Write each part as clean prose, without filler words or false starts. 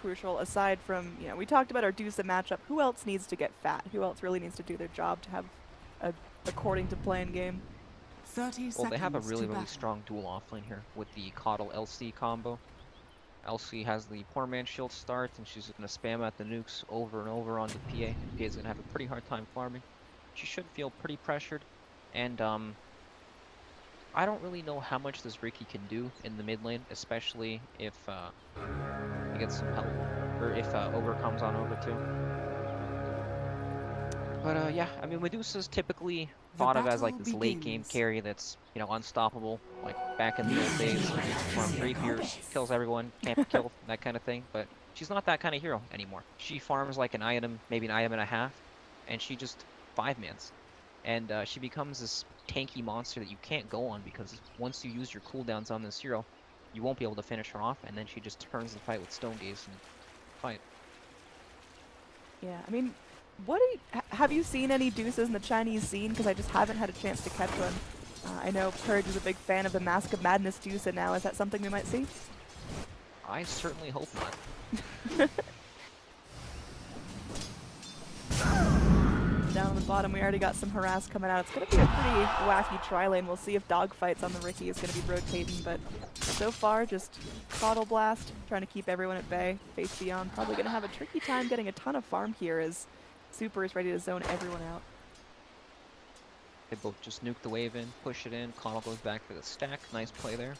crucial aside from, you know, we talked about our Desta matchup. Who else needs to get fat? Who else really needs to do their job to have a according to plan game? 30 Well, they have a seconds really, to really battle. strong dual offlane here with the Coddle LC combo. LC has the poor man shield start, and she's going to spam out the nukes over and over on the PA. PA is going to have a pretty hard time farming. She should feel pretty pressured, and I don't really know how much this Riki can do in the mid lane, especially if he gets some help, or if Ogre comes on over too. But yeah, I mean, Medusa's typically thought of as like this late game carry that's, you know, unstoppable, like back in the old days, farm 3 fears, kills everyone, can't be killed, that kind of thing. But she's not that kind of hero anymore. She farms like an item, maybe an item and a half, and she just 5-mans. And she becomes this tanky monster that you can't go on, because once you use your cooldowns on this hero, you won't be able to finish her off, and then she just turns the fight with Stone Gaze and fight. Yeah, I mean, what do you, have you seen any Deuces in the Chinese scene? Because I just haven't had a chance to catch one. I know Purge is a big fan of the Mask of Madness Deuce now. Is that something we might see? I certainly hope not. Down on the bottom, we already got some harass coming out. It's going to be a pretty wacky tri-lane. We'll see if dogfights on the Riki is going to be rotating, but so far, just Coddle Blast, trying to keep everyone at bay. Face Beyond probably going to have a tricky time getting a ton of farm here as Super is ready to zone everyone out. They both just nuke the wave in, push it in, Coddle goes back for the stack. Nice play there.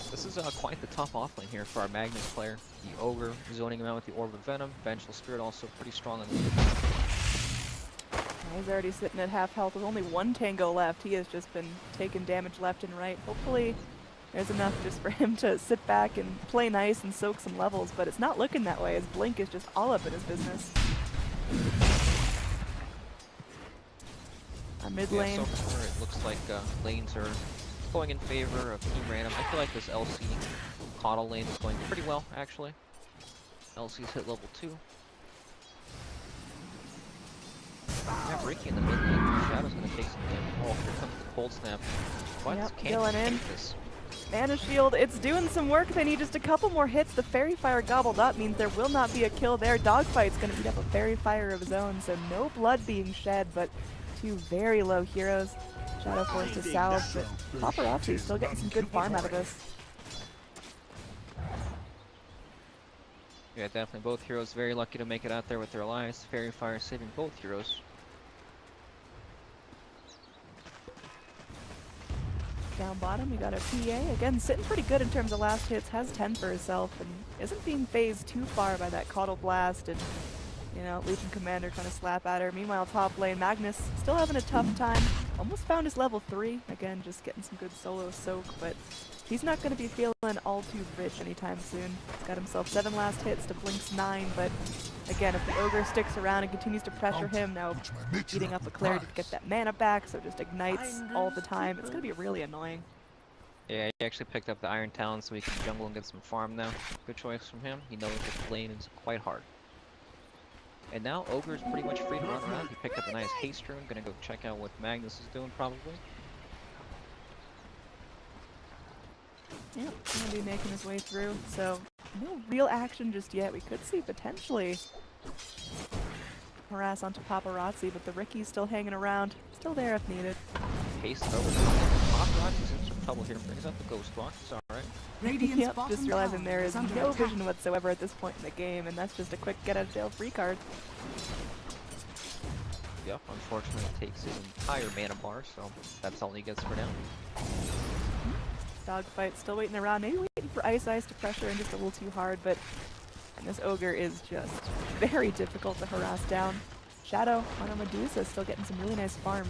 This is quite the tough offlane here for our Magnus player. The Ogre zoning him out with the Orb of Venom. Vengeful Spirit also pretty strong on the He's already sitting at half health with only 1 tango left. He has just been taking damage left and right. Hopefully there's enough just for him to sit back and play nice and soak some levels, but it's not looking that way as Blink is just all up in his business. Our mid lane. So far it looks like lanes are going in favor of Team Random. I feel like this LC Coddle lane is going pretty well, actually. LC's hit level 2. We have Riki in the mid lane. Shadow's gonna take some damage. Oh, here comes the cold snap. What? Yep, Can't killing in. take this. Mana Shield, it's doing some work. They need just a couple more hits. The Fairy Fire gobbled up means there will not be a kill there. Dogfight's going to eat up a Fairy Fire of his own, so no blood being shed, but 2 very low heroes. Shadow forced to salve, but Paparazzi still getting some good farm out of this. Yeah, definitely. Both heroes very lucky to make it out there with their lives. Fairy Fire saving both heroes. Down bottom, we got a PA. Again, sitting pretty good in terms of last hits, has 10 for herself, and isn't being phased too far by that Coddle Blast and, you know, Legion Commander trying to slap at her. Meanwhile, top lane, Magnus still having a tough time. Almost found his level 3. Again, just getting some good solo soak, but he's not going to be feeling all too rich anytime soon. He's got himself 7 last hits to Blink's 9, but again, if the Ogre sticks around and continues to pressure him, now eating up a Clarity to get that mana back, so just ignites all the time. It's going to be really annoying. Yeah, he actually picked up the Iron Talon so he can jungle and get some farm now. Good choice from him. He knows this lane is quite hard. And now Ogre is pretty much free to run around. He picked up a nice haste rune. Gonna go check out what Magnus is doing probably. Yep, gonna be making his way through, so no real action just yet. We could see potentially harass onto Paparazzi, but the Riki's still hanging around, still there if needed. Haste over. Paparazzi's in some trouble here. Brings out the Ghost Walk. It's alright. Yep, just realizing there is no vision whatsoever at this point in the game, and that's just a quick get-out-of-jail free card. Yep, unfortunately it takes his entire mana bar, so that's all he gets for now. Dogfight still waiting around, maybe waiting for iCeice to pressure in just a little too hard, but and this Ogre is just very difficult to harass down. Shadow on a Medusa still getting some really nice farm.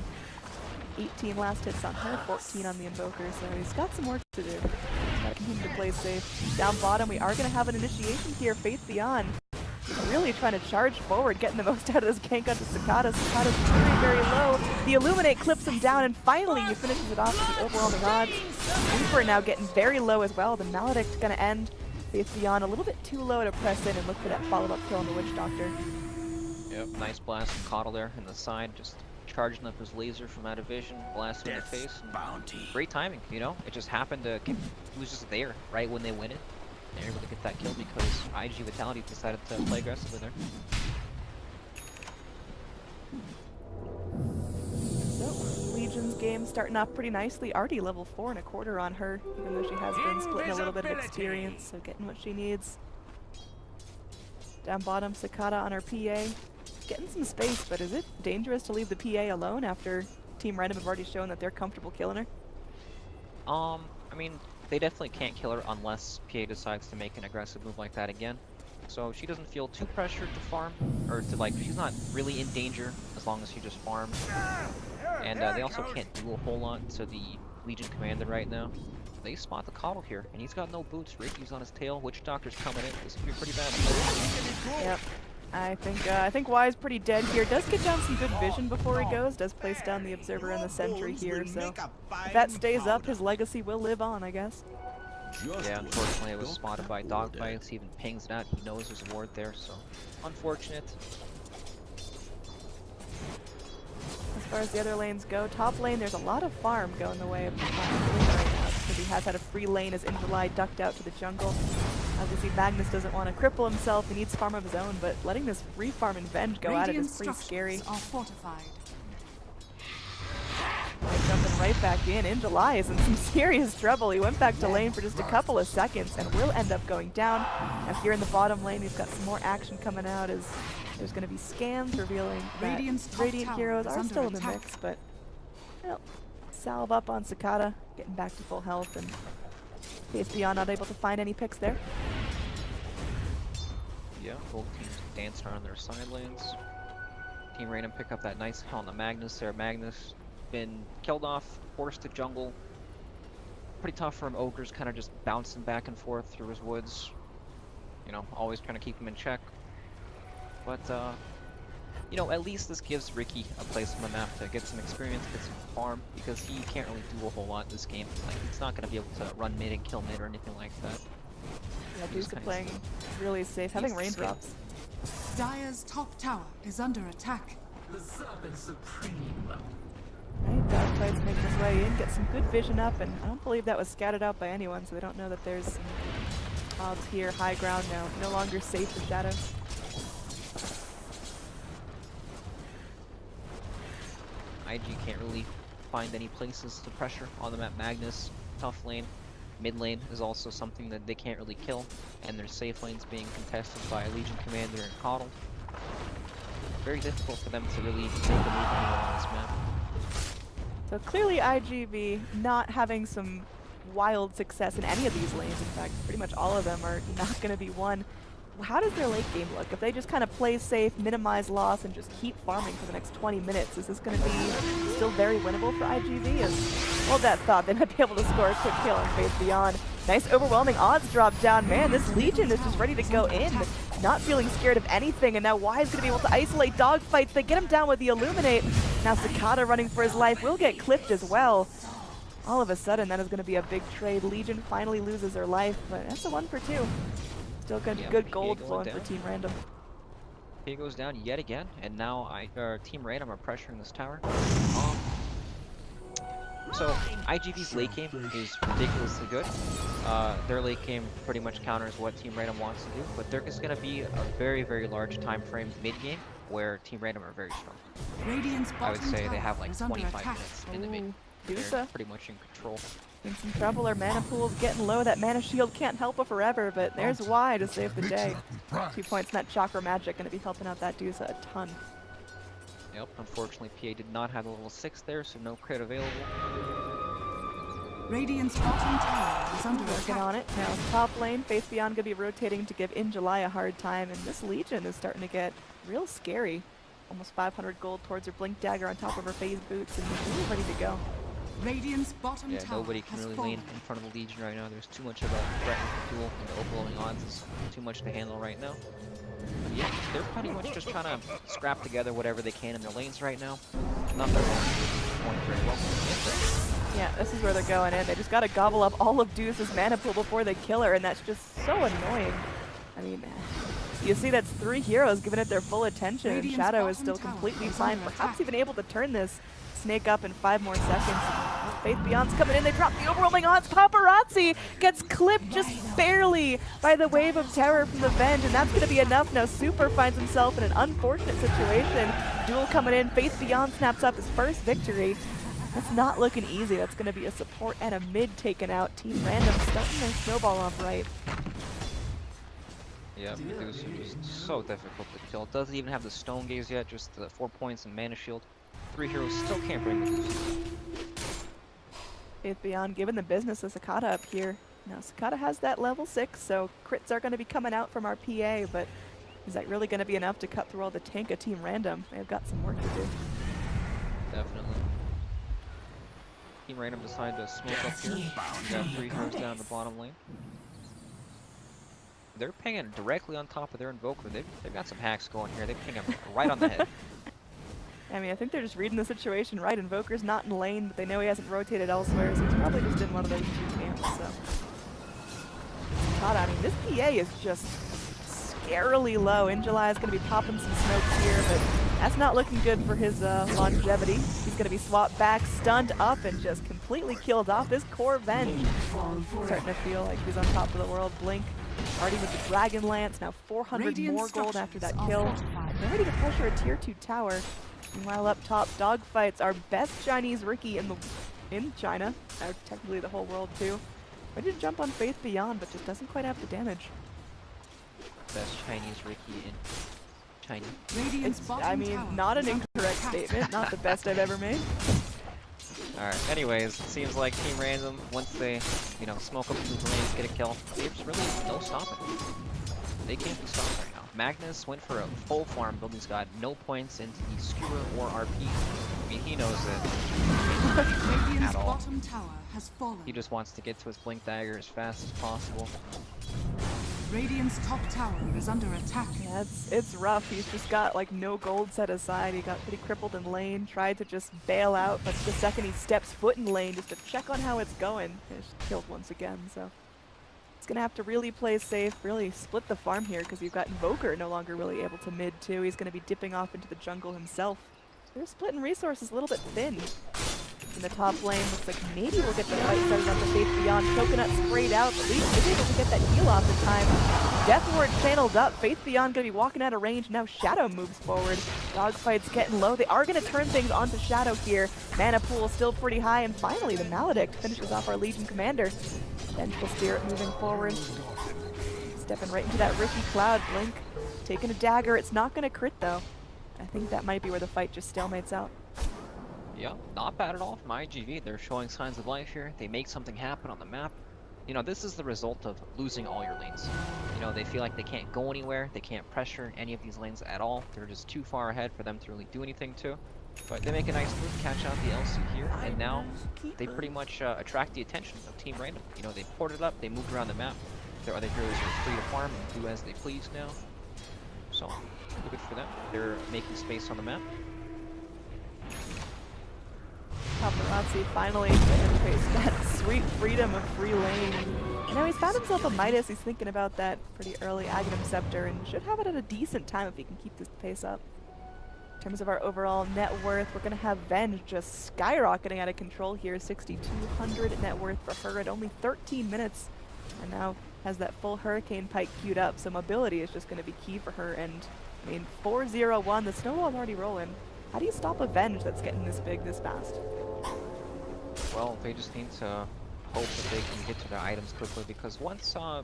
18 last hits on her, 14 on the Invoker, so he's got some work to do. Gotta continue to play safe. Down bottom, we are gonna have an initiation here, Faith Beyond. He's really trying to charge forward, getting the most out of this gank onto Sakata. Sakata's very, very low. The Illuminate clips him down, and finally he finishes it off with the overwhelming odds. Reaper now getting very low as well. The Maledict's gonna end. Faith Beyond a little bit too low to press in and look for that follow-up kill on the Witch Doctor. Yep, nice blast from Coddle there in the side, just charging up his laser from out of vision, blasting in the face. And great timing, you know? It just happened to he was just there right when they win it. They're able to get that kill because IG Vitality decided to play aggressively there. So, Legion's game starting off pretty nicely. Already level 4 and a quarter on her, even though she has been splitting a little bit of experience, so getting what she needs. Down bottom, Sakata on her PA. Getting some space, but is it dangerous to leave the PA alone after Team Random have already shown that they're comfortable killing her? I mean, they definitely can't kill her unless PA decides to make an aggressive move like that again. So she doesn't feel too pressured to farm, or to like, she's not really in danger as long as she just farms. And they also can't do a whole lot to the Legion Commander right now. They spot the Coddle here, and he's got no boots. Ricky's on his tail. Witch Doctor's coming in. This could be pretty bad. Yep. I think Y's pretty dead here. Does get down some good vision before he goes. Does place down the Observer and the Sentry here, so if that stays up, his legacy will live on, I guess. Yeah, unfortunately it was spotted by Dogbites. He even pings it out. He knows there's a ward there, so unfortunate. As far as the other lanes go, top lane, there's a lot of farm going the way of right now, because he has had a free lane as iGV ducked out to the jungle. Obviously, Magnus doesn't want to cripple himself. He needs farm of his own, but letting this free farm and Venge go at it is pretty scary. Are fortified. Jumping right back in. iGV is in some serious trouble. He went back to lane for just a couple of seconds and will end up going down. Now here in the bottom lane, we've got some more action coming out as there's going to be scans revealing that Radiant heroes are still in the mix, but well, salve up on Sakata, getting back to full health, and Fase Beyond not able to find any picks there. Yeah, both teams dance around their side lanes. Team Random pick up that nice kill on the Magnus there. Magnus been killed off, forced to jungle. Pretty tough for him. Ogre's kind of just bouncing back and forth through his woods. You know, always trying to keep him in check. But, you know, at least this gives Ricky a place on the map to get some experience, get some farm, because he can't really do a whole lot in this game. Like, he's not going to be able to run mid and kill mid or anything like that. Yeah, Desta playing really safe, having raindrops. Dire's top tower is under attack. The Serpent Supreme. Right, Dogfight's making his way in, get some good vision up, and I don't believe that was scattered out by anyone, so they don't know that there's mobs here, high ground now, no longer safe for shadows. IG can't really find any places to pressure on the map. Magnus, tough lane. Mid lane is also something that they can't really kill, and their safe lanes being contested by Legion Commander and Coddle. Very difficult for them to really make a move anywhere on this map. So clearly iGV not having some wild success in any of these lanes. In fact, pretty much all of them are not going to be won. How does their late game look? If they just kind of play safe, minimize loss, and just keep farming for the next 20 minutes, is this going to be still very winnable for iGV? As well, that thought they might be able to score a quick kill on Fase Beyond. Nice overwhelming odds drop down. Man, this Legion is just ready to go in, not feeling scared of anything, and now Y is going to be able to isolate dogfights. They get him down with the Illuminate. Now Sakata running for his life will get clipped as well. All of a sudden, that is going to be a big trade. Legion finally loses their life, but that's a 1 for 2. Still good gold flowing for Team Random. PA goes down yet again, and now Team Random are pressuring this tower. So iGV's late game is ridiculously good. Their late game pretty much counters what Team Random wants to do, but there is going to be a very, very large time frame mid game where Team Random are very strong. I would say they have like 25 minutes in the mid. They're pretty much in control. In some trouble, our mana pool's getting low. That mana shield can't help her forever, but there's Y to save the day. 2 points, and that chakra magic going to be helping out that Desta a ton. Yep, unfortunately PA did not have a level 6 there, so no crit available. Radiant's bottom tower is under Working attack. on it. Now top lane, Fase Beyond going to be rotating to give iGV a hard time, and this Legion is starting to get real scary. Almost 500 gold towards her Blink Dagger on top of her phase boots, and really ready to go. Radiant's bottom Yeah, tower nobody can has really fallen. lane in front of the Legion right now. There's too much of a threat with the duel, and the overwhelming odds is too much to handle right now. But yeah, they're pretty much just trying to scrap together whatever they can in their lanes right now. Not that they're going very well. Yeah, this is where they're going in. They just got to gobble up all of Deuce's mana pool before they kill her, and that's just so annoying. I mean, You see that's 3 heroes giving it their full attention, and Radiant's Shadow is bottom still tower completely is fine, under perhaps attack. even able to turn this snake up in 5 more seconds. Faith Beyond's coming in, they drop the overwhelming odds. Paparazzi gets clipped just barely by the wave of terror from the Venge, and that's going to be enough. Now Super finds himself in an unfortunate situation. Duel coming in, Faith Beyond snaps up his first victory. That's not looking easy. That's going to be a support and a mid taken out. Team Random starting their snowball off right. Yeah, Medusa is so difficult to kill. Doesn't even have the Stone Gaze yet, just the 4 points and Mana Shield. 3 heroes still can't bring Medusa. Faith Beyond giving the business to Sakata up here. Now Sakata has that level 6, so crits are going to be coming out from our PA, but is that really going to be enough to cut through all the tank of Team Random? They've got some work to do. Definitely. Team Random decided to smoke up here. We got 3 heroes down in the bottom lane. They're pinging directly on top of their Invoker. They've got some hacks going here. They ping him right on the head. I mean, I think they're just reading the situation right. Invoker's not in lane, but they know he hasn't rotated elsewhere, so he's probably just in one of those 2 camps, so. Sakata, I mean, this PA is just scarily low. iGV is going to be popping some smokes here, but that's not looking good for his longevity. He's going to be swapped back, stunned up, and just completely killed off. This core Venge starting to feel like he's on top of the world. Blink already with the Dragon Lance, now 400 Radiant more gold after that structures kill. are fortified. They're ready to pressure a tier 2 tower. Meanwhile, up top, dogfights, our best Chinese Riki in China, technically the whole world too. Ready to jump on Faith Beyond, but just doesn't quite have the damage. Best Chinese Riki in China. Radiant's bottom I mean, tower not an is under incorrect attack. statement, not the best I've ever made. Alright, anyways, it seems like Team Random, once they, smoke up the lanes, get a kill, there's really no stopping. They can't be stopped right now. Magnus went for a full farm build. He's got no points into the Skewer or RP. I mean, he knows it Radiant's at all. bottom tower has fallen. He just wants to get to his Blink Dagger as fast as possible. Radiant's top tower is under attack. Yeah, it's rough. He's just got like no gold set aside. He got pretty crippled in lane, tried to just bail out, but the second he steps foot in lane just to check on how it's going, he's killed once again, so. He's gonna have to really play safe, really split the farm here, because you've got Invoker no longer really able to mid too. He's gonna be dipping off into the jungle himself. They're splitting resources a little bit thin. In the top lane, looks like maybe we'll get the fight started on the Faith Beyond. Coconut sprayed out, but Leaf is able to get that heal off in time. Death Ward channeled up. Faith Beyond gonna be walking out of range. Now Shadow moves forward. Dogfight's getting low. They are gonna turn things onto Shadow here. Mana pool still pretty high, and finally the Maledict finishes off our Legion Commander. Vengeful Spirit moving forward. Stepping right into that Ricky Cloud. Blink taking a dagger. It's not gonna crit though. I think that might be where the fight just stalemates out. Yeah, not bad at all from iGV. They're showing signs of life here. They make something happen on the map. This is the result of losing all your lanes. They feel like they can't go anywhere. They can't pressure any of these lanes at all. They're just too far ahead for them to really do anything to. But they make a nice move, catch out the LC here, and now they pretty much attract the attention of Team Random. They ported up, they moved around the map. Their other heroes are free to farm and do as they please now. So, good for them. They're making space on the map. Paparazzi finally getting to face that sweet freedom of free lane. He's found himself a Midas. He's thinking about that pretty early Aghanim Scepter and should have it at a decent time if he can keep this pace up. In terms of our overall net worth, we're going to have Venge just skyrocketing out of control here. 6,200 net worth for her at only 13 minutes. And now has that full Hurricane Pike queued up, so mobility is just going to be key for her. And, 4-0-1, the snowball's already rolling. How do you stop a Venge that's getting this big this fast? Well, they just need to hope that they can get to their items quickly, because once iGV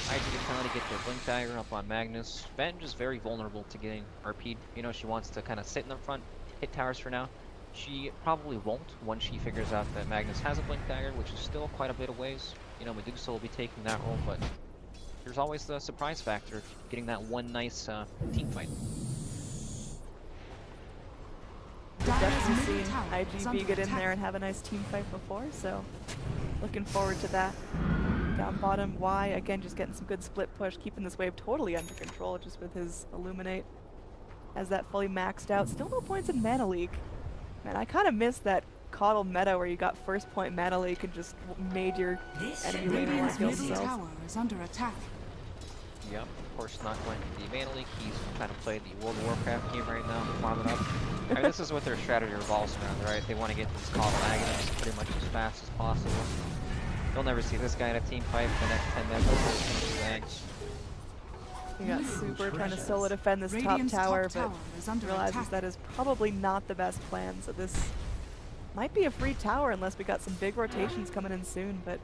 finally get their Blink Dagger up on Magnus, Venge is very vulnerable to getting RP'd. She wants to kind of sit in the front, hit towers for now. She probably won't once she figures out that Magnus has a Blink Dagger, which is still quite a bit of ways. Medusa will be taking that role, but there's always the surprise factor of getting that one nice team fight. We've definitely seen iGV get in there and have a nice team fight before, so looking forward to that. Down bottom, Y, again, just getting some good split push, keeping this wave totally under control just with his Illuminate. Has that fully maxed out. Still no points in Mana Leak. Man, I kind of missed that Coddle meta where you got first point Mana Leak and just made your enemy laner want Radiant's to kill middle themselves. tower is under attack. Yep, of course not going to the Mana League. He's trying to play the World of Warcraft game right now, farming up. I mean, this is what their strategy revolves around, right? They want to get these Call Agonists pretty much as fast as possible. You'll never see this guy in a team fight for the next 10 minutes. You got Super trying to solo defend this Radiant's top tower, top tower but is under realizes attack. that is probably not the best plan. So this might be a free tower unless we got some big rotations coming in soon. But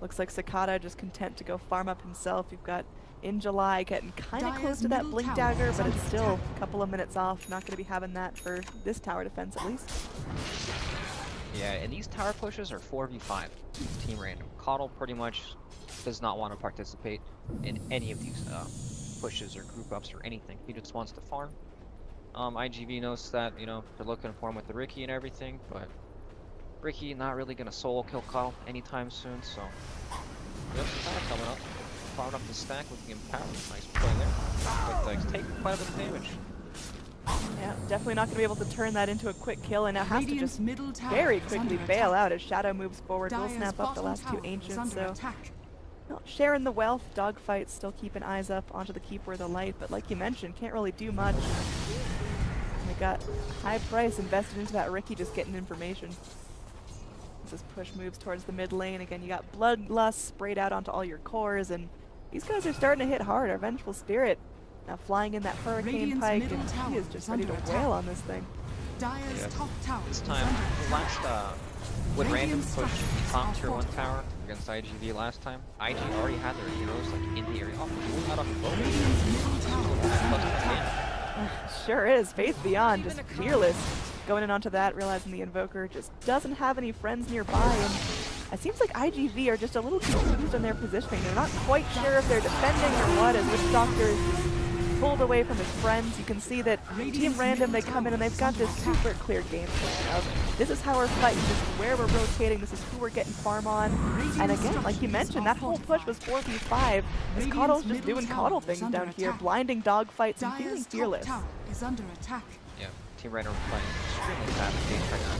looks like Sakata just content to go farm up himself. You've got InJuly getting kind of Dire's close to that middle blink tower dagger, is but it's under still attack. a couple of minutes off. Not going to be having that for this tower defense at least. Yeah, and these tower pushes are 4v5. Team Random. Coddle pretty much does not want to participate in any of these pushes or group ups or anything. He just wants to farm. iGV knows that, you know, they're looking for him with the Ricky and everything, but Ricky not really gonna solo kill Coddle anytime soon, so yep, coming up. Farming up the stack with the Empower. Nice play there. But he's taking quite a bit of damage. Yeah, definitely not going to be able to turn that into a quick kill, and now has to Radiant's just middle tower very is quickly under bail attack. out as Shadow moves forward. We'll Dire's snap up the bottom last two tower is Ancients, under so attack. well, sharing the wealth, dogfights, still keeping eyes up onto the Keeper of the Light, but like you mentioned, can't really do much. And we got high price invested into that Ricky just getting information. As this push moves towards the mid lane, again you got Bloodlust sprayed out onto all your cores, and these guys are starting to hit hard. Our Vengeful Spirit now flying in that Hurricane Radiant's Pike, middle and tower he is just is ready to under wail attack. on this thing. Dire's Yeah. top tower This is time, under last attack. when Random Radiant's pushed the structures top are tier 1 fortified. tower against iGV last time, IG already had their heroes like in the area. Oh, not on the boat. Radiant's middle tower is under attack. Sure is. Faith Beyond, just fearless. Going in onto that, realizing the Invoker just doesn't have any friends nearby, and it seems like iGV are just a little confused on their positioning. They're not quite sure if they're defending or what, as Witch Doctor is pulled away from his friends. You can see that Team Random, they come in and they've got this super clear game plan of this is how we're fighting, this is where we're rotating, this is who we're getting farm on. And again, like you mentioned, that whole push was 4v5. As Coddle's just doing Coddle things down here, blinding dogfights and feeling Dire's top fearless. tower is under attack. Yeah, Team Random playing extremely fast game right now.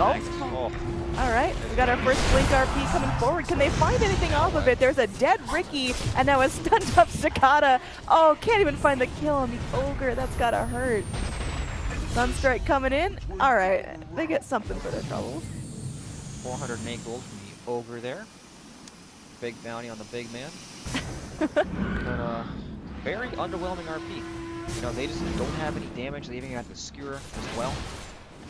Oh. Alright, we got our first Blink RP coming forward. Can they find anything off of it? There's a dead Ricky, and now a stunned up Sakata. Oh, can't even find the kill on the Ogre. That's gotta hurt. Sunstrike coming in. Alright, they get something for their troubles. 408 gold from the Ogre there. Big bounty on the big man. But very underwhelming RP. You know, they just don't have any damage. They even got the Skewer as well.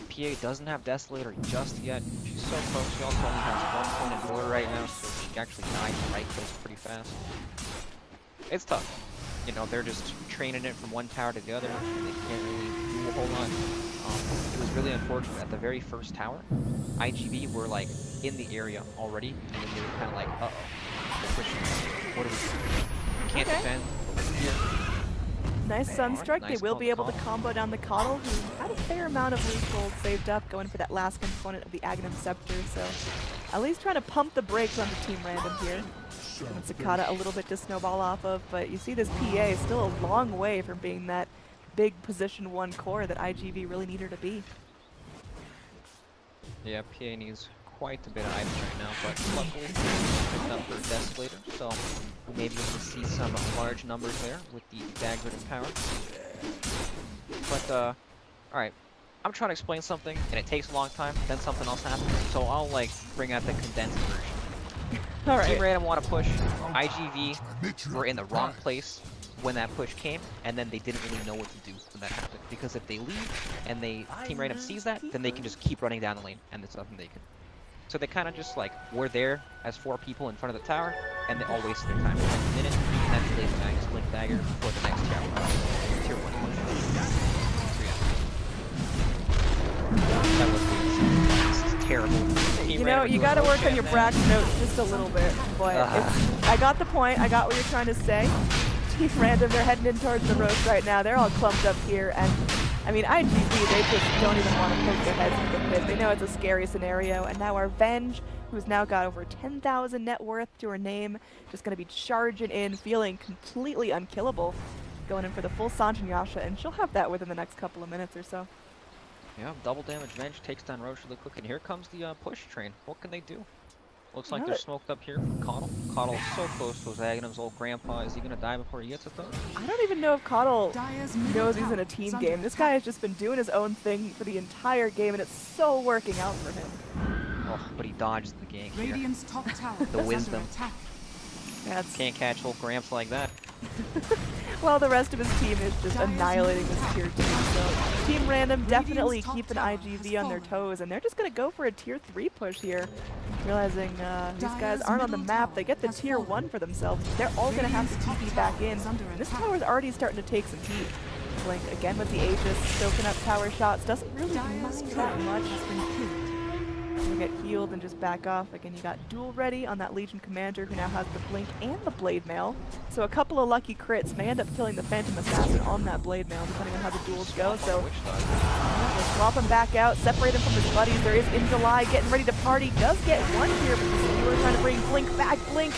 PA doesn't have Desolator just yet. She's so close. She also only has 1 point in blur right now, so she actually died in right kills pretty fast. It's tough. You know, they're just training it from one tower to the other, and they can't really do a whole lot. It was really unfortunate. At the very first tower, iGV were like in the area already, and then they were kind of like, uh-oh, they're pushing. What do we do? We can't defend, but we're here. Nice Sunstrike. Nice They will be able to call. combo down the Coddle, who had a fair amount of loose gold saved up, going for that last component of the Aghanim Scepter. So at least trying to pump the brakes onto Team Random here. And Sakata a little bit to snowball off of, but you see this PA is still a long way from being that big position 1 core that iGV really need her to be. Yeah, PA needs quite a bit of items right now, but luckily picked up her Desolator, so we may be able to see some large numbers there with the dagger and power. But alright, I'm trying to explain something and it takes a long time, then something else happens, so I'll like bring out the condensed version. Alright. Team Random want to push. iGV were in the wrong place when that push came, and then they didn't really know what to do when that happened. Because if they leave and Team Random sees that, then they can just keep running down the lane, and there's nothing they can. So they kind of just like were there as 4 people in front of the tower, and they all wasted their time for like a minute, and that's the Magnus Blink Dagger for the next tower. Tier 1 push. So yeah. That was weird. This is terrible. You know, you gotta work on your Brax notes just a little bit, but I got the point. I got what you're trying to say. Team Random, they're heading in towards the roast right now. They're all clumped up here, and I mean, iGV, they just don't even want to poke their heads into the pit. They know it's a scary scenario, and now our Venge, who's now got over 10,000 net worth to her name, just gonna be charging in, feeling completely unkillable, going in for the full Sanjin Yasha, and she'll have that within the next couple of minutes or so. Yeah, double damage Venge takes down Roche really quick, and here comes the push train. What can they do? Looks like they're smoked up here from Coddle. Coddle's so close to his Agnum's old grandpa. Is he gonna die before he gets it though? I don't even know if Coddle Dire's knows he's middle in a tower team is under game. This guy has just been doing his own thing for the entire game, and it's so working out for him. Oh, but he dodged the gank here. Radiant's top tower The is wisdom. under attack. That's Can't catch old Gramps like that. well, the rest of his team is just Dire's annihilating this middle tier tower 2. So Team Random definitely Radiant's top keeping tower iGV has on their fallen. toes, and they're just gonna go for a tier 3 push here, realizing these guys Dire's aren't on the middle map. tower They get the has tier fallen. 1 for themselves. They're all gonna have to Radiant's top TP back tower in. is under This attack. tower's already starting to take some heat. Blink again with the Aegis, soaking up tower shots. Doesn't really Dire's mind turret that much. has been killed. You get healed and just back off. Again, you got duel ready on that Legion Commander who now has the Blink and the Blade Mail. So a couple of lucky crits may end up killing the Phantom Assassin on that Blade Mail, depending on how the duels go. So Witch Doctor. we'll swap him back out, separate him from his buddies. There is InJuly getting ready to party. Does get one here, but you were trying to bring Blink back. Blink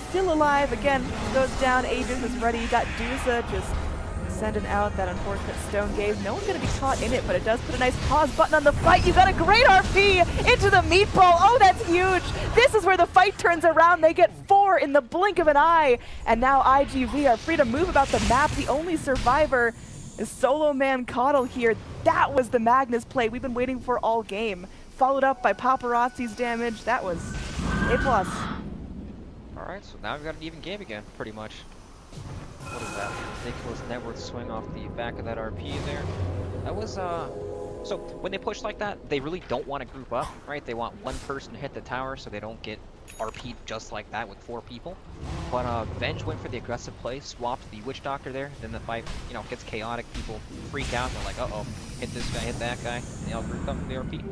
still alive. Again, goes down. Aegis is ready. You got Desta just sending out that unfortunate stone gaze. No one's going to be caught in it, but it does put a nice pause button on the fight. You got a great RP into the meatball. Oh, that's huge. This is where the fight turns around. They get 4 in the blink of an eye. And now iGV are free to move about the map. The only survivor is Solo Man Coddle here. That was the Magnus play we've been waiting for all game. Followed up by Paparazzi's damage. That was A+. Alright, so now we've got an even game again, pretty much. What is that? Ridiculous net worth swing off the back of that RP there. That was, so when they push like that, they really don't want to group up, right? They want one person to hit the tower so they don't get RP'd just like that with 4 people. But Venge went for the aggressive play, swapped the Witch Doctor there, then the fight, you know, gets chaotic, people freak out, they're like, uh-oh, hit this guy, hit that guy, and they all group up for the RP.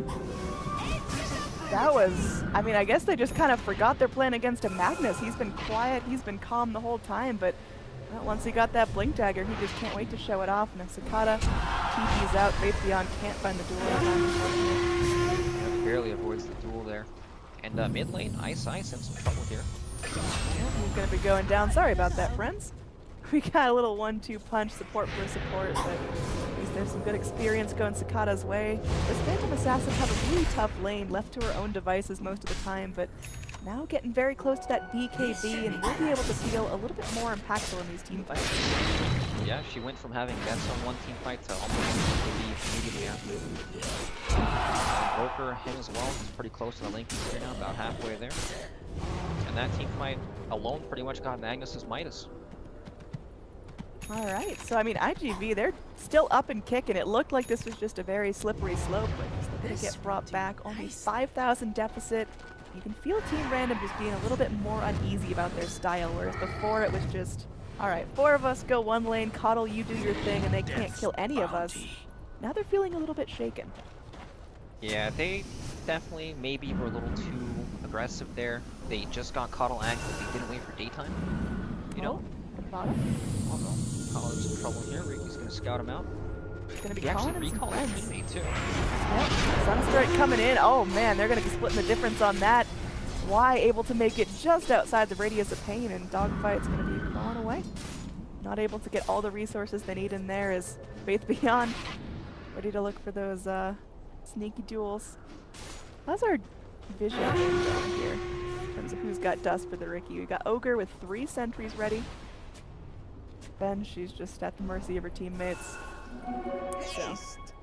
That was, I mean, I guess they just kind of forgot their plan against a Magnus. He's been quiet, he's been calm the whole time, but well, once he got that Blink Dagger, he just can't wait to show it off. And Sakata TP's out, Raytheon can't find the duel time. Barely avoids the duel there. And mid lane, iceice in some trouble here. Yeah, he's gonna be going down. Sorry about that, friends. We got a little 1-2 punch, support for support, but at least there's some good experience going Sakata's way. This Phantom Assassin had a really tough lane, left to her own devices most of the time, but now getting very close to that BKB, and will be able to feel a little bit more impactful in these team fights. Yeah, she went from having deaths on one team fight to almost BKB immediately after. Broker, him as well, he's pretty close to the link here now, about halfway there. And that team fight alone pretty much got Magnus's Midas. Alright, so I mean, iGV, they're still up and kicking. It looked like this was just a very slippery slope, but just looking to get brought back. Only 5,000 deficit. You can feel Team Random just being a little bit more uneasy about their style, whereas before it was just, alright, 4 of us go one lane, Coddle, you do your thing, and they can't kill any of us. Now they're feeling a little bit shaken. Yeah, they definitely maybe were a little too aggressive there. They just got Coddle active, they didn't wait for daytime. You know? The bottom. Oh no, Coddle's in trouble here. Ricky's gonna scout him out. He's gonna be He actually calling in some recalled his friends. teammate too. Yep. Sunstrike coming in. Oh man, they're gonna be splitting the difference on that. Y able to make it just outside the radius of pain, and Dogfight's gonna be crawling away. Not able to get all the resources they need in there is Faith Beyond. Ready to look for those sneaky duels. How's our vision going here in terms of who's got dust for the Ricky? We got Ogre with 3 sentries ready. Ben, she's just at the mercy of her teammates. So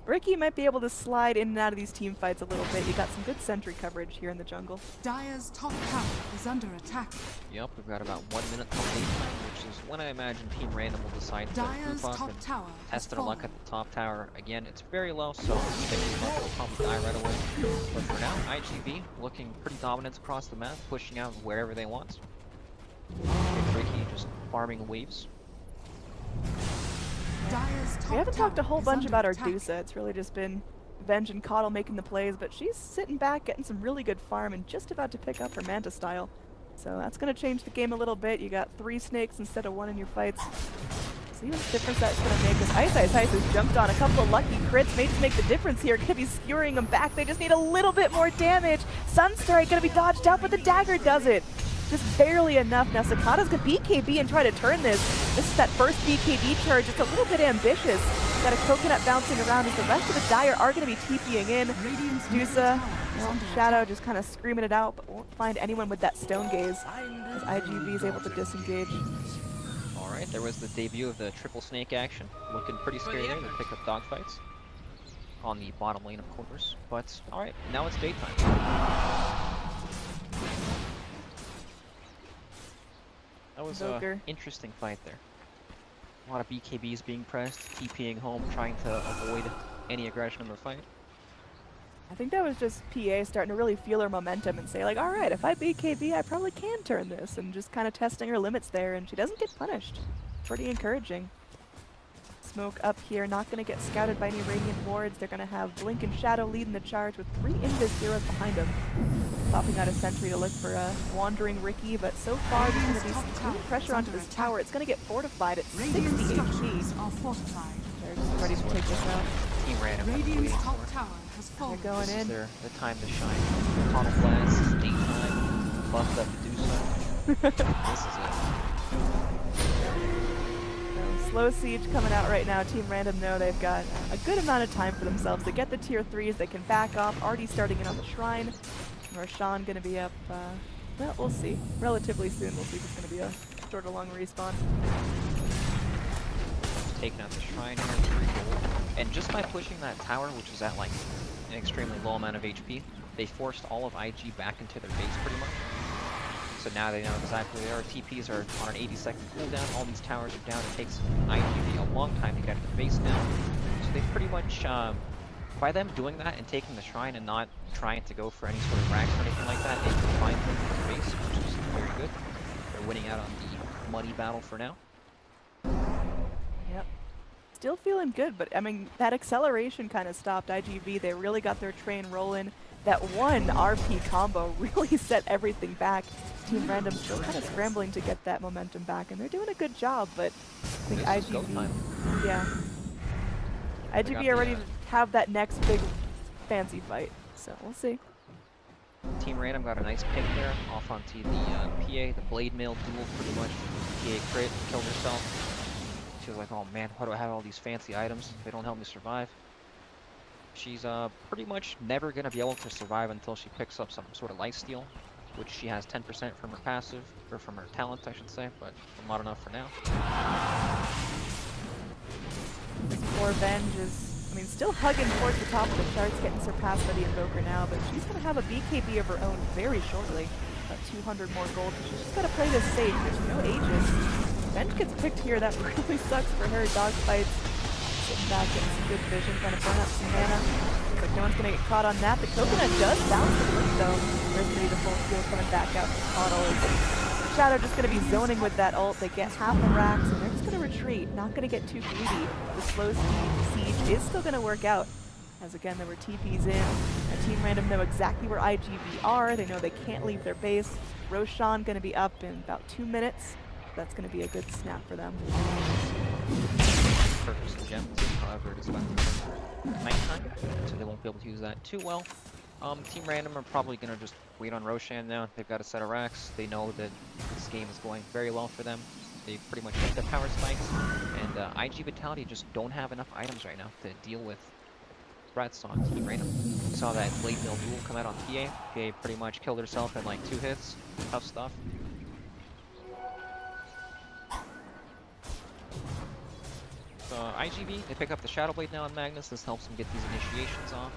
Ricky might be able to slide in and out of these team fights a little bit. You got some good sentry coverage here in the jungle. Dire's top tower is under attack. Yep, we've got about 1 minute till daytime, which is when I imagine Team Random will decide to Dire's group up top and tower has test their luck fallen. at the top tower. Again, it's very low, so will probably die right away. But for now, iGV looking pretty dominant across the map, pushing out wherever they want. And Ricky just farming waves. Dire's top We haven't talked a tower whole is bunch under about our attack. Dusa. It's really just been Venge and Coddle making the plays, but she's sitting back, getting some really good farm, and just about to pick up her Manta style. So that's going to change the game a little bit. You got 3 snakes instead of 1 in your fights. See what difference that's going to make. As iCeice has jumped on a couple of lucky crits, may just make the difference here. Going to be skewering them back. They just need a little bit more damage. Sunstrike going to be dodged out, but the dagger does it. Just barely enough. Now Sakata's going to BKB and try to turn this. This is that first BKB charge. It's a little bit ambitious. Got a coconut bouncing around as the rest of the Dire are going to be TPing in. Desta, well, Shadow just kind of screaming it out, but won't find anyone with that stone gaze as iGV is able to disengage. Alright, there was the debut of the triple snake action. Looking pretty scary there. They pick up dogfights on the bottom lane, of course. But, alright, now it's daytime. That was an interesting fight there. A lot of BKBs being pressed, TPing home, trying to avoid any aggression in the fight. I think that was just PA starting to really feel her momentum and say like, alright, if I BKB, I probably can turn this, and just kind of testing her limits there, and she doesn't get punished. Pretty encouraging. Smoke up here, not going to get scouted by any Radiant wards. They're going to have Blink and Shadow leading the charge with 3 Invis heroes behind them. Popping out a sentry to look for a wandering Ricky, but so far there's going to be some pressure onto this tower. It's going to get fortified at 60 HP. They're just ready to take this out. Team Random. Radiant's top tower has fallen. They're going in. The time to shine. Tunnel blast, daytime, buffed up Medusa. This is it. Slow siege coming out right now. Team Random know they've got a good amount of time for themselves to get the tier 3s. They can back off. Already starting in on the shrine. Roshan going to be up, well, we'll see. Relatively soon. We'll see if it's going to be a short or long respawn. Taking out the shrine here, 3 gold. And just by pushing that tower, which is at like an extremely low amount of HP, they forced all of IG back into their base pretty much. So now they know exactly where they are. TPs are on an 80-second cooldown. All these towers are down. It takes iGV a long time to get to the base now. So they pretty much, by them doing that and taking the shrine and not trying to go for any sort of racks or anything like that, they can find them in the base, which is very good. They're winning out on the muddy battle for now. Yep. Still feeling good, but I mean, that acceleration kind of stopped iGV. They really got their train rolling. That one RP combo really set everything back. Team Random still kind of scrambling to get that momentum back, and they're doing a good job, but I think iGV, yeah. iGV are ready to have that next big fancy fight, so we'll see. Team Random got a nice pick there, off onto the PA, the blade mail duel pretty much. PA crit, killed herself. She was like, oh man, why do I have all these fancy items? They don't help me survive. She's pretty much never going to be able to survive until she picks up some sort of lifesteal, which she has 10% from her passive, or from her talent I should say, but not enough for now. Revenge is, I mean, still hugging towards the top of the charts, getting surpassed by the Invoker now, but she's going to have a BKB of her own very shortly. About 200 more gold, but she's just got to play this safe. There's no Aegis. Revenge gets picked here, that really sucks for her. Dogfights. Sitting back, getting some good vision, trying to burn up some mana. Looks like no one's going to get caught on that. The coconut does bounce the blink though. There's the full heal coming back out from Coddle. Shadow just going to be zoning with that ult. They get half the racks and they're just going to retreat. Not going to get too greedy. The slow siege is still going to work out. As again, there were TPs in. And Team Random know exactly where iGV are. They know they can't leave their base. Roshan going to be up in about 2 minutes. That's going to be a good snap for them. Purchase the gem, however it is about nighttime, so they won't be able to use that too well. Team Random are probably going to just wait on Roshan now. They've got a set of racks. They know that this game is going very well for them. They pretty much hit the power spikes, and IG Vitality just don't have enough items right now to deal with threats on Team Random. We saw that Blade Mill duel come out on PA. PA pretty much killed herself in like 2 hits. Tough stuff. iGV, they pick up the Shadow Blade now on Magnus. This helps them get these initiations off.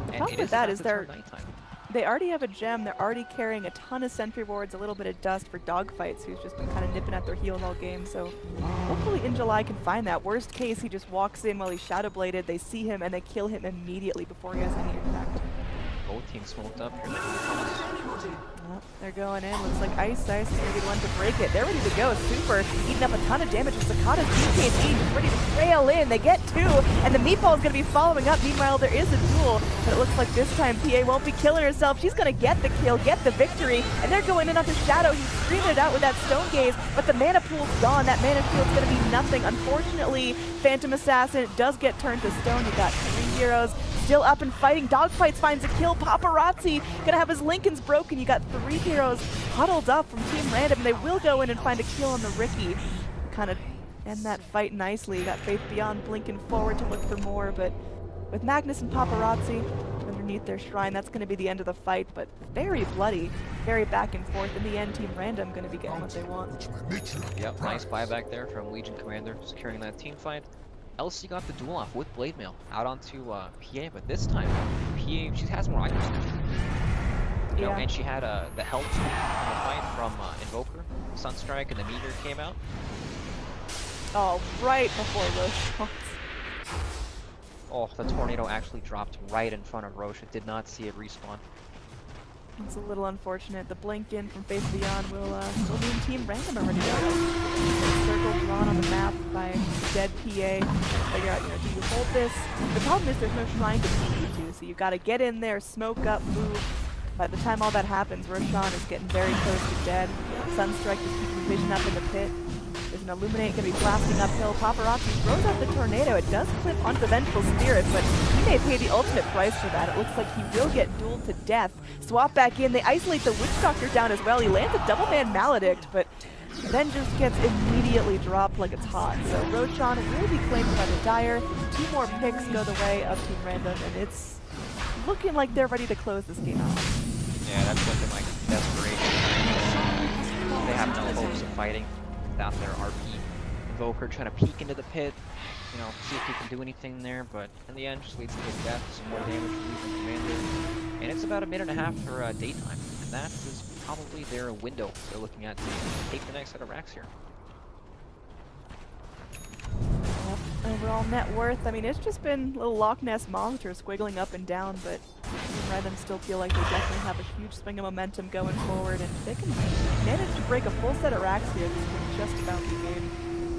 The problem with that is they already have a gem. They're already carrying a ton of sentry wards, a little bit of dust for dogfights, who's just been kind of nipping at their heels all game. So hopefully iGV can find that. Worst case, he just walks in while he's Shadow Bladed. They see him and they kill him immediately before he has any impact. Both teams smoked up here. They're going in. Looks like iceice is going to be the one to break it. They're ready to go. Super eating up a ton of damage. Sakata's BKB just ready to trail in. They get 2, and the meatball is going to be following up. Meanwhile, there is a duel, but it looks like this time PA won't be killing herself. She's going to get the kill, get the victory, and they're going in onto Shadow. He's screaming it out with that stone gaze, but the mana pool's gone. That mana shield's going to be nothing. Unfortunately, Phantom Assassin does get turned to stone. You got 3 heroes still up and fighting. Dogfights finds a kill. Paparazzi gonna have his Lincolns broken. You got 3 heroes huddled up from Team Random, and they will go in and find a kill on the Ricky. Kind of end that fight nicely. You got Faith Beyond blinking forward to look for more, but with Magnus and Paparazzi underneath their shrine, that's going to be the end of the fight, but very bloody, very back and forth. In the end, Team Random going to be getting what they want. Yep, nice buyback there from Legion Commander, securing that team fight. Elsie got the duel off with Blade Mail out onto PA, but this time, PA, she has more items. You know, and she had the help in the fight from Invoker, Sunstrike, and the meteor came out. Oh, right before Roche. Oh, the tornado actually dropped right in front of Roche. Did not see it respawn. It's a little unfortunate. The blink in from Face Beyond will mean Team Random already got a circle drawn on the map by the dead PA. Figure out, you know, do you hold this? The problem is there's no shrine to beat you to, so you gotta get in there, smoke up, move. By the time all that happens, Roshan is getting very close to dead. Sunstrike is keeping vision up in the pit. There's an Illuminate going to be blasting uphill. Paparazzi throws out the tornado. It does clip onto the Vengeful Spirit, but he may pay the ultimate price for that. It looks like he will get dueled to death. Swap back in. They isolate the Witch Doctor down as well. He lands a double man Maledict, but then just gets immediately dropped like it's hot. So Roshan will be claimed by the Dire. 2 more picks go the way of Team Random, and it's looking like they're ready to close this game out. Yeah, that's looking like desperation. They have no hopes of fighting without their RP. Invoker trying to peek into the pit, you know, see if he can do anything there, but in the end just leads to his death, some more damage from Legion Commander. And it's about a minute and a half for daytime, and that is probably their window they're looking at to take the next set of racks here. Yep. Overall net worth, I mean, it's just been little Loch Ness monsters squiggling up and down, but Team Random still feel like they definitely have a huge swing of momentum going forward, and they can manage to break a full set of racks here. This can just about be game.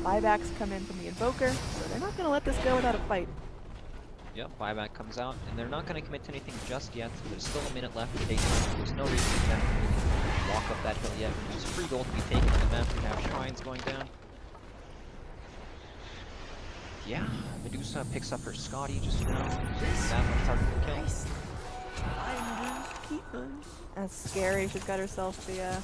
Buybacks come in from the Invoker, so they're not going to let this go without a fight. Yep, buyback comes out, and they're not going to commit to anything just yet. There's still a minute left for daytime. There's no reason for them to really walk up that hill yet. There's free gold to be taken on the map. We have shrines going down. Yeah, Medusa picks up her Scotty just now. That much harder to kill. That's scary. She's got herself the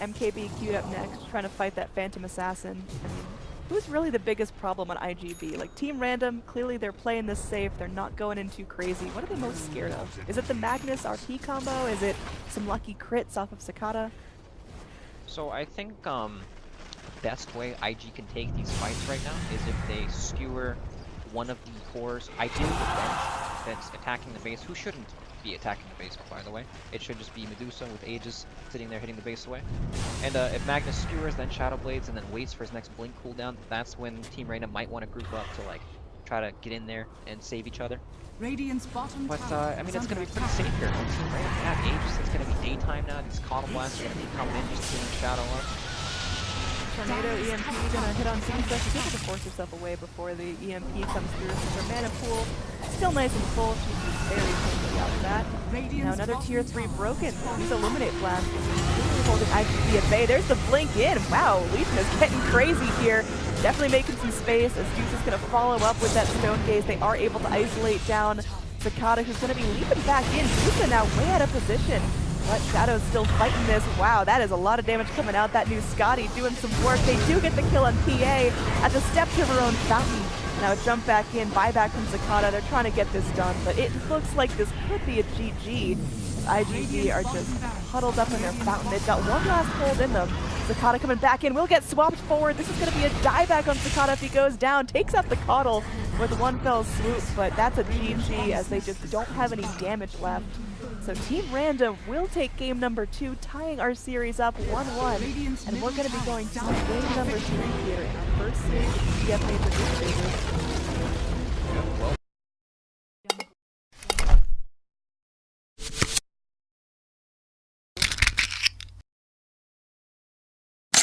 MKB queued up next, trying to fight that Phantom Assassin. I mean, who's really the biggest problem on iG.V? Like, Team Random, clearly they're playing this safe. They're not going in too crazy. What are they most scared of? Is it the Magnus RP combo? Is it some lucky crits off of Sakata? So I think best way IG can take these fights right now is if they skewer one of the cores, ideally the bench that's attacking the base, who shouldn't be attacking the base, by the way. It should just be Medusa with Aegis sitting there hitting the base away. And if Magnus skewers, then Shadow Blades, and then waits for his next blink cooldown, that's when Team Random might want to group up to like try to get in there and save each other. Radiant's bottom but tower I mean, is it's going to be pretty under safe here. Team Random have Aegis, it's going to be daytime now. These Coddle Blasts are going to be coming in, just getting Shadow up. Tornado EMP gonna hit on Team Desta. She's able to force herself away before the EMP comes through. So her mana pool still nice and full. She's very quickly out of that. Now another tier 3 broken. He's Illuminate Blast. Holding iG.V. There's the blink in. Wow, Legion is getting crazy here. Definitely making some space as Deuce is gonna follow up with that Stone Gaze. They are able to isolate down Sakata, who's gonna be leaping back in. Deuce now way out of position. But Shadow's still fighting this. Wow, that is a lot of damage coming out. That new Scotty doing some work. They do get the kill on PA at the steps of her own fountain. Now a jump back in, buyback from Sakata. They're trying to get this done, but it looks like this could be a GG. iG.V are just huddled up in their fountain. They've got one last hold in them. Sakata coming back in, will get swapped forward. This is going to be a dieback on Sakata if he goes down. Takes out the Coddle with one fell swoop, but that's a GG as they just don't have any damage left. So Team Random will take game number 2, tying our series up 1-1. And we're going to be going to game number 3 here in our first series of CF Major Group Stages.